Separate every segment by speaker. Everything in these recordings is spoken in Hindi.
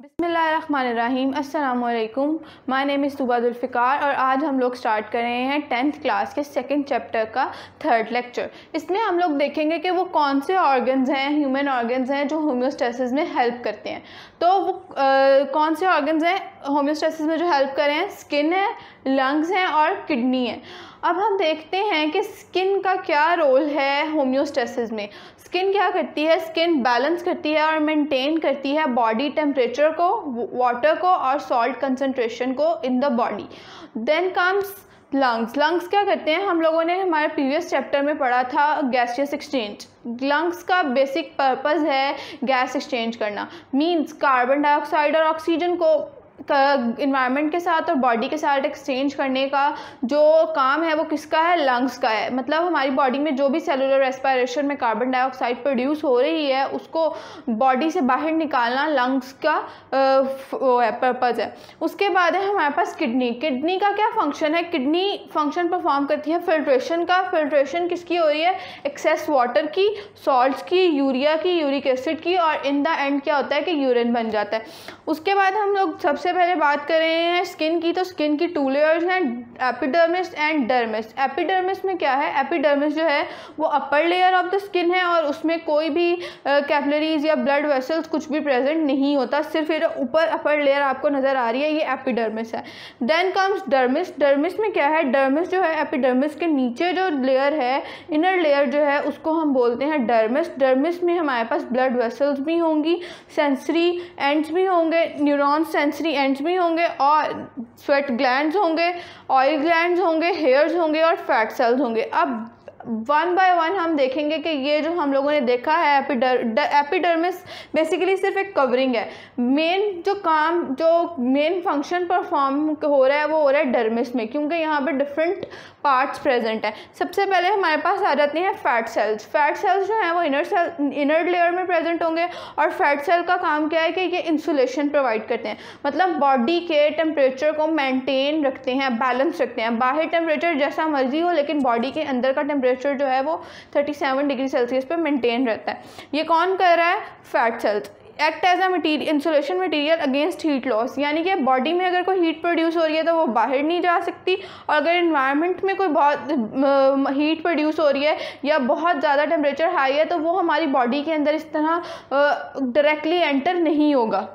Speaker 1: बिस्मिल्लाहिर्रहमानिर्रहीम अस्सलाम वालेकुम। माय नेम इज़ जुल्फ़िकार और आज हम लोग स्टार्ट कर रहे हैं 10th क्लास के सेकंड चैप्टर का थर्ड लेक्चर। इसमें हम लोग देखेंगे कि वो कौन से ऑर्गन्स हैं, ह्यूमन ऑर्गन्स हैं जो होम्योस्टेसिस में हेल्प करते हैं। तो वो कौन से ऑर्गन्स हैं होम्योस्टेसिस में जो हेल्प कर रहे हैं? स्किन है, लंग्स हैं और किडनी है। अब हम देखते हैं कि स्किन का क्या रोल है होम्योस्टेसिस में। स्किन क्या करती है? स्किन बैलेंस करती है और मेंटेन करती है बॉडी टेम्परेचर को, वाटर को और सॉल्ट कंसंट्रेशन को in the body. Then comes lungs. Lungs क्या करते हैं? हम लोगों ने हमारे प्रीवियस चैप्टर में पढ़ा था गैसियस एक्सचेंज। लंग्स का बेसिक पर्पस है गैस एक्सचेंज करना, मींस कार्बन डाइऑक्साइड और ऑक्सीजन को इन्वायरमेंट के साथ और बॉडी के साथ एक्सचेंज करने का जो काम है वो किसका है? लंग्स का है। मतलब हमारी बॉडी में जो भी सेलुलर रेस्पिरेशन में कार्बन डाइऑक्साइड प्रोड्यूस हो रही है उसको बॉडी से बाहर निकालना लंग्स का वो है, पर्पज़ है। उसके बाद है हमारे पास किडनी। किडनी का क्या फंक्शन है? किडनी फंक्शन परफॉर्म करती है फिल्ट्रेशन का। फिल्ट्रेशन किसकी हो रही है? एक्सेस वाटर की, सॉल्ट्स की, यूरिया की, यूरिक एसिड की, और इन द एंड क्या होता है कि यूरिन बन जाता है। उसके बाद हम लोग सबसे पहले बात कर रहे हैं स्किन की। तो स्किन की टू लेयर्स हैं, एपिडर्मिस एंड डर्मिस। एपिडर्मिस में क्या है? एपिडर्मिस जो है वो upper layer of the skin है और उसमें कोई भी कैपिलरीज या ब्लड वेसल्स कुछ भी प्रेजेंट नहीं होता, सिर्फ ये ऊपर अपर लेयर आपको नज़र आ रही है, ये एपिडर्मिस है। Then comes dermis. डर्मिस में क्या है? डर्मिस जो है एपिडर्मिस के नीचे जो लेयर है, इनर लेयर जो है उसको हम बोलते हैं डर्मिस। डर्मिस में हमारे पास ब्लड वेसल्स भी होंगी, सेंसरी एंड्स भी होंगे, न्यूरॉन्स सेंसरी एंड्स भी होंगे और स्वेट ग्लैंड्स होंगे, ऑयल ग्लैंड्स होंगे, हेयर्स होंगे और फैट सेल्स होंगे। अब वन बाय वन हम देखेंगे कि ये जो हम लोगों ने देखा है एपिडर्मिस बेसिकली सिर्फ एक कवरिंग है। मेन जो काम, जो मेन फंक्शन परफॉर्म हो रहा है वो हो रहा है डर्मिस में, क्योंकि यहाँ पे डिफरेंट पार्ट्स प्रेजेंट हैं। सबसे पहले हमारे पास आ जाते हैं फैट सेल्स। फैट सेल्स जो हैं वो इनर लेयर में प्रेजेंट होंगे और फैट सेल का काम क्या है कि ये इंसुलेशन प्रोवाइड करते हैं, मतलब बॉडी के टेम्परेचर को मेंटेन रखते हैं, बैलेंस रखते हैं। बाहर टेम्परेचर जैसा मर्जी हो लेकिन बॉडी के अंदर का टेम्परेचर जो है वो 37 डिग्री सेल्सियस पे मेंटेन रहता है। ये कौन कर रहा है? Fat cells. Act as a material, insulation material against heat loss, यानी कि बॉडी में अगर कोई हीट प्रोड्यूस हो रही है तो वो बाहर नहीं जा सकती, और अगर इन्वायरमेंट में कोई बहुत हीट प्रोड्यूस हो रही है या बहुत ज़्यादा टेम्परेचर हाई है तो वो हमारी बॉडी के अंदर इस तरह डायरेक्टली एंटर नहीं होगा।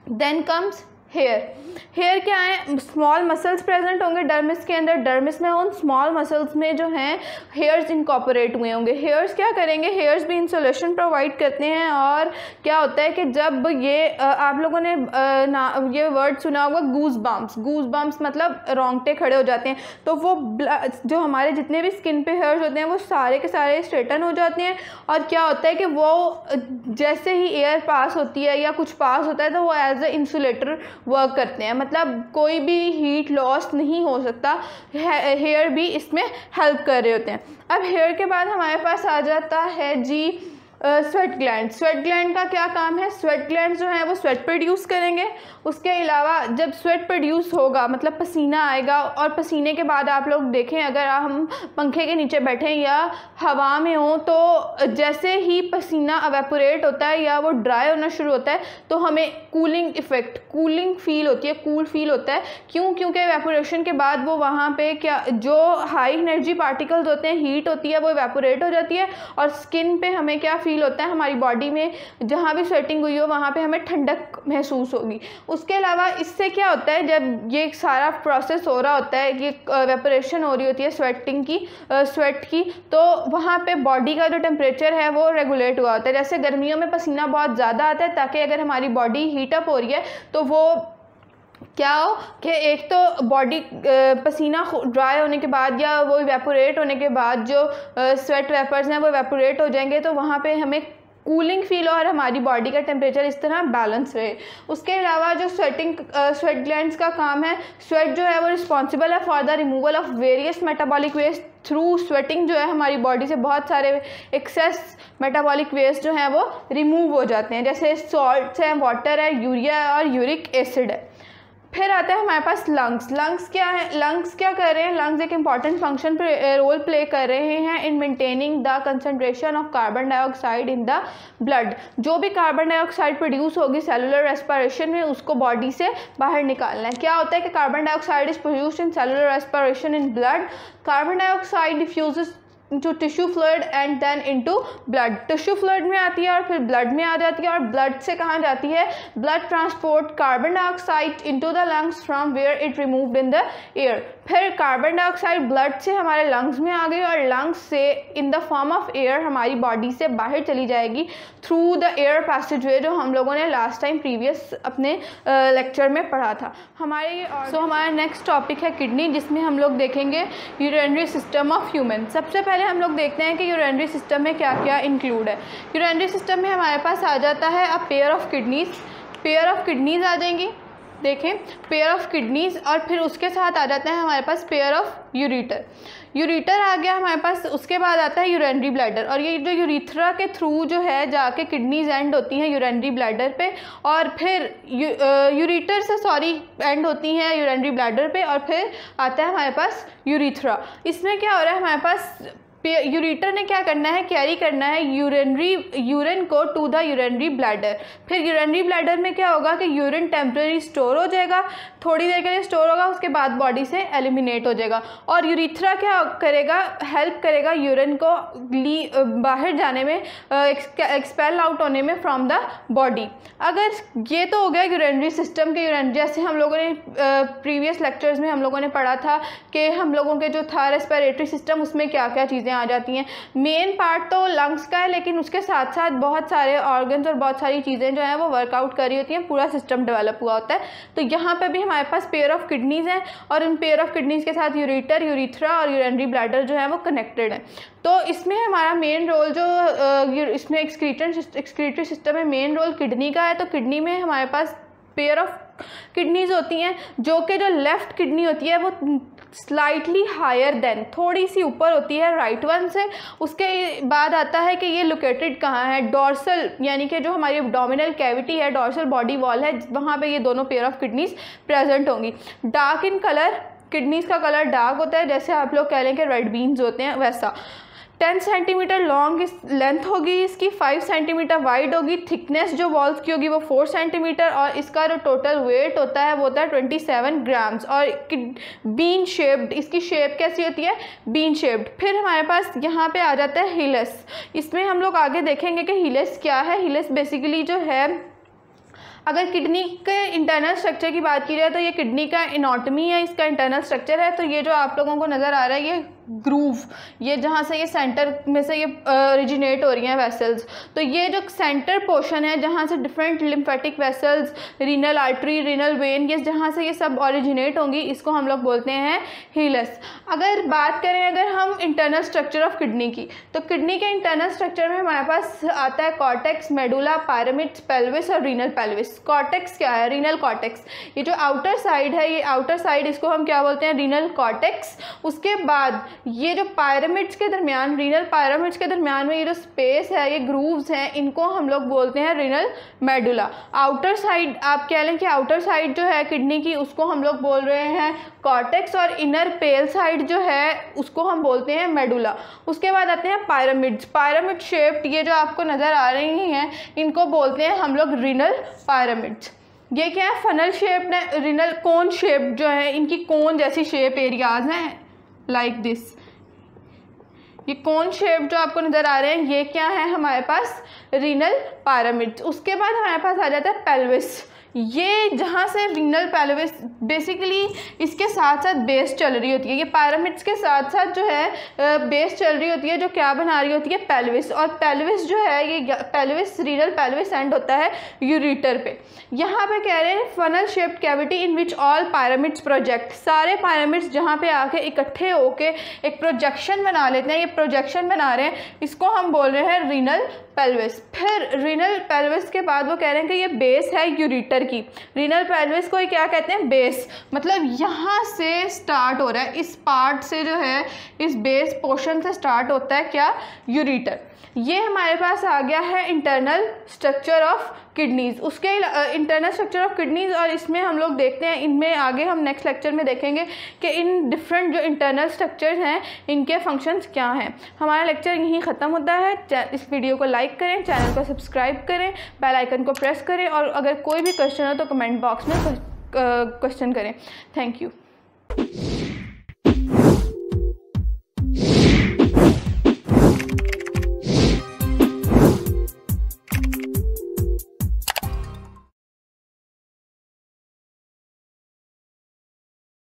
Speaker 1: Then comes here. हेयर क्या है? स्मॉल मसल्स प्रेजेंट होंगे डर्मिस के अंदर। डर्मिस में उन स्मॉल मसल्स में जो हैं हेयर्स इनकॉर्पोरेट हुए होंगे। हेयर्स क्या करेंगे? हेयर्स भी इंसुलेशन प्रोवाइड करते हैं। और क्या होता है कि जब ये आप लोगों ने ये वर्ड सुना होगा गूज बम्प्स। गूज बम्प्स मतलब रोंगटे खड़े हो जाते हैं, तो वो जो हमारे जितने भी स्किन पे हेयर्स होते हैं वो सारे के सारे स्ट्रेटन हो जाते हैं। और क्या होता है कि वो जैसे ही एयर पास होती है या कुछ पास होता है तो वो एज ए इंसुलेटर वर्क करते हैं, मतलब कोई भी हीट लॉस नहीं हो सकता। हेयर भी इसमें हेल्प कर रहे होते हैं। अब हेयर के बाद हमारे पास आ जाता है जी स्वेट ग्लैंड। स्वेट ग्लैंड का क्या काम है? स्वेट ग्लैंड जो है वो स्वेट प्रोड्यूस करेंगे। उसके अलावा जब स्वेट प्रोड्यूस होगा मतलब पसीना आएगा, और पसीने के बाद आप लोग देखें अगर हम पंखे के नीचे बैठे या हवा में हों तो जैसे ही पसीना एवेपोरेट होता है या वो ड्राई होना शुरू होता है तो हमें कूलिंग इफेक्ट, कूलिंग फील होती है, कूल फील होता है। क्यों? क्योंकि एवेपोरेशन के बाद वो वहाँ पे क्या जो हाई एनर्जी पार्टिकल्स होते हैं, हीट होती है, वो एवेपोरेट हो जाती है और स्किन पे हमें क्या फील होता है? हमारी बॉडी में जहाँ भी स्वेटिंग हुई हो वहाँ पे हमें ठंडक महसूस होगी। उसके अलावा इससे क्या होता है, जब ये सारा प्रोसेस हो रहा होता है, ये वेपोरेशन हो रही होती है स्वेटिंग की, स्वेट की, तो वहाँ पे बॉडी का जो टेम्परेचर है वो रेगुलेट हुआ होता है। जैसे गर्मियों में पसीना बहुत ज़्यादा आता है ताकि अगर हमारी बॉडी हीटअप हो रही है तो वो क्या हो कि एक तो बॉडी पसीना ड्राई होने के बाद या वो इवेपोरेट होने के बाद जो स्वेट वेपर्स हैं वो इवेपोरेट हो जाएंगे तो वहाँ पे हमें कूलिंग फील और हमारी बॉडी का टेम्परेचर इस तरह बैलेंस रहे। उसके अलावा जो स्वेट ग्लैंड्स का काम है, स्वेट जो है वो रिस्पॉन्सिबल है for the removal of various metabolic waste through sweating. जो है हमारी बॉडी से बहुत सारे एक्सेस मेटाबॉलिक वेस्ट जो हैं वो रिमूव हो जाते हैं, जैसे सॉल्ट्स हैं, वाटर है, यूरिया और यूरिक एसिड है। फिर आता है हमारे पास लंग्स। लंग्स क्या है, लंग्स क्या कर रहे हैं, लंग्स एक इंपॉर्टेंट फंक्शन रोल प्ले कर रहे हैं in maintaining the concentration of carbon dioxide in the blood. जो भी कार्बन डाइऑक्साइड प्रोड्यूस होगी सेलुलर रेस्पिरेशन में, उसको बॉडी से बाहर निकालना है। क्या होता है कि carbon dioxide is produced in cellular respiration in blood. Carbon dioxide diffuses to tissue fluid and then into blood. Tissue fluid में आती है और फिर ब्लड में आ जाती है, और ब्लड से कहाँ जाती है, blood transport carbon dioxide into the lungs from where it removed in the air. फिर कार्बन डाइऑक्साइड ब्लड से हमारे लंग्स में आ गई और लंग्स से in the form of air हमारी बॉडी से बाहर चली जाएगी थ्रू द एयर पैसेजवे, जो हम लोगों ने लास्ट टाइम प्रीवियस अपने लेक्चर में पढ़ा था। हमारा नेक्स्ट टॉपिक है किडनी, जिसमें हम लोग देखेंगे यूरिनरी सिस्टम ऑफ ह्यूमन। सबसे पहले हम लोग देखते हैं कि यूरिनरी सिस्टम में क्या क्या इंक्लूड है। यूरिनरी सिस्टम में हमारे पास आ जाता है a pair of kidneys. Pair of kidneys आ जाएंगी, देखें पेयर ऑफ किडनीज, और फिर उसके साथ आ जाता है हमारे पास पेयर ऑफ यूरिटर। यूरिटर आ गया हमारे पास, उसके बाद आता है यूरिनरी ब्लैडर, और ये जो यूरिथ्रा के थ्रू जो है जाके किडनीज एंड होती हैं यूरिनरी ब्लैडर पे, और फिर यूरिटर से एंड होती हैं यूरिनरी ब्लैडर पे, और फिर आता है हमारे पास यूरिथ्रा। इसमें क्या हो रहा है हमारे पास, यूरिटर ने क्या करना है, कैरी करना है यूरिन को टू द यूरिनरी ब्लैडर। फिर यूरिनरी ब्लैडर में क्या होगा कि यूरिन टेम्परेरी स्टोर हो जाएगा, थोड़ी देर के लिए स्टोर होगा, उसके बाद बॉडी से एलिमिनेट हो जाएगा। और यूरिथ्रा क्या करेगा, हेल्प करेगा यूरिन को बाहर जाने में, एक्सपेल आउट होने में फ्रॉम द बॉडी। अगर ये तो हो गया यूरिनरी सिस्टम के जैसे हम लोगों ने प्रीवियस लेक्चर्स में हम लोगों ने पढ़ा था कि हम लोगों के जो था रेस्पिरेटरी सिस्टम, उसमें क्या क्या चीज़ें आ जाती हैं। मेन पार्ट तो लंग्स का है, लेकिन उसके साथ साथ बहुत सारे ऑर्गन्स और बहुत सारी चीज़ें जो हैं वो वर्कआउट कर रही होती हैं, पूरा सिस्टम डेवलप हुआ होता है। तो यहाँ पे भी हमारे पास पेयर ऑफ किडनीज हैं, और इन पेयर ऑफ किडनीज के साथ यूरिटर, यूरिथ्रा और यूरिनरी ब्लैडर जो है वो कनेक्टेड है। तो इसमें हमारा मेन रोल जो इसमें एक्सक्रीटरी सिस्टम में मेन रोल किडनी का है। तो किडनी में हमारे पास पेयर ऑफ किडनीज होती हैं, जो कि जो लेफ़्ट किडनी होती है वो स्लाइटली हायर देन, थोड़ी सी ऊपर होती है राइट वन से। उसके बाद आता है कि ये लोकेटेड कहाँ है, डॉर्सल, यानी कि जो हमारी एब्डोमिनल कैविटी है, डॉर्सल बॉडी वॉल है, वहाँ पे ये दोनों पेयर ऑफ किडनीज प्रेजेंट होंगी। डार्क इन कलर, किडनीज का कलर डार्क होता है, जैसे आप लोग कह लें कि रेड बीन्स होते हैं वैसा। 10 सेंटीमीटर लॉन्ग लेंथ होगी इसकी, 5 सेंटीमीटर वाइड होगी, थिकनेस जो वॉल्स की होगी वो 4 सेंटीमीटर, और इसका जो टोटल वेट होता है वो होता है 27 ग्राम्स। और बीन शेप्ड, इसकी शेप कैसी होती है, बीन शेप्ड। फिर हमारे पास यहाँ पे आ जाता है हिलस। इसमें हम लोग आगे देखेंगे कि हिलस क्या है। हिलस बेसिकली जो है, अगर किडनी के इंटरनल स्ट्रक्चर की बात की जाए तो ये किडनी का एनाटॉमी है, इसका इंटरनल स्ट्रक्चर है। तो ये जो आप लोगों को नज़र आ रहा है ये ग्रूव, ये जहाँ से ये सेंटर में से ये ओरिजिनेट हो रही हैं वेसल्स, तो ये जो सेंटर पोर्शन है जहाँ से different lymphatic vessels, renal artery, renal vein, ये जहाँ से ये सब ओरिजिनेट होंगी, इसको हम लोग बोलते हैं हीलस। अगर बात करें अगर हम इंटरनल स्ट्रक्चर ऑफ किडनी की, तो किडनी के इंटरनल स्ट्रक्चर में हमारे पास आता है कॉर्टेक्स, मेडुला, पायरामिड्स, पेल्विस और रीनल पेल्विस। कॉर्टेक्स क्या है, रीनल कॉर्टेक्स, ये जो आउटर साइड है, ये आउटर साइड इसको हम क्या बोलते हैं, रीनल कॉर्टेक्स। उसके बाद ये जो पायरामिड्स के दरमियान, रीनल पायरामिड्स के दरमियान में ये जो स्पेस है, ये ग्रूव्स हैं, इनको हम लोग बोलते हैं रीनल मेडुला। आउटर साइड आप कह लें कि आउटर साइड जो है किडनी की, उसको हम लोग बोल रहे हैं कॉर्टेक्स, और इनर पेल साइड जो है उसको हम बोलते हैं मेडुला। उसके बाद आते हैं पायरामिड्स। पायरामिड शेप्ड ये जो आपको नज़र आ रही हैं, इनको बोलते हैं हम लोग रीनल पायरामिड्स। ये क्या है, फनल शेप्ड है, रीनल कोन शेप्ड जो है, इनकी कोन जैसी शेप एरियाज हैं लाइक दिस। ये कोन शेप जो आपको नज़र आ रहे हैं, ये क्या है हमारे पास, रीनल पायरामिड्स। उसके बाद हमारे पास आ जाता है पेल्विस। ये जहाँ से रीनल पेल्विस, बेसिकली इसके साथ साथ बेस चल रही होती है, ये पायरामिड्स के साथ साथ जो है बेस चल रही होती है, जो क्या बना रही होती है, पेल्विस। और पेल्विस जो है, ये पेल्विस, रीनल पेल्विस एंड होता है यूरिटर पे। यहाँ पे कह रहे हैं funnel shaped cavity in which all pyramids project. सारे पायरामिड्स जहाँ पे आके इकट्ठे होके एक प्रोजेक्शन बना लेते हैं, ये प्रोजेक्शन बना रहे हैं, इसको हम बोल रहे हैं रीनल पेल्विस। फिर रीनल पेल्विस के बाद वो कह रहे हैं कि ये बेस है यूरिटर की। रीनल पेल्विस को क्या कहते हैं, बेस, मतलब यहाँ से स्टार्ट हो रहा है, इस पार्ट से जो है, इस बेस पोर्शन से स्टार्ट होता है क्या, यूरिटर। ये हमारे पास आ गया है इंटरनल स्ट्रक्चर ऑफ किडनीज़, उसके इंटरनल स्ट्रक्चर ऑफ किडनीज़। और इसमें हम लोग देखते हैं, इनमें आगे हम नेक्स्ट लेक्चर में देखेंगे कि इन डिफरेंट जो इंटरनल स्ट्रक्चर्स हैं इनके फंक्शंस क्या हैं। हमारा लेक्चर यहीं ख़त्म होता है। इस वीडियो को लाइक करें, चैनल को सब्सक्राइब करें, बेल आइकन को प्रेस करें, और अगर कोई भी क्वेश्चन हो तो कमेंट बॉक्स में क्वेश्चन करें। Thank you.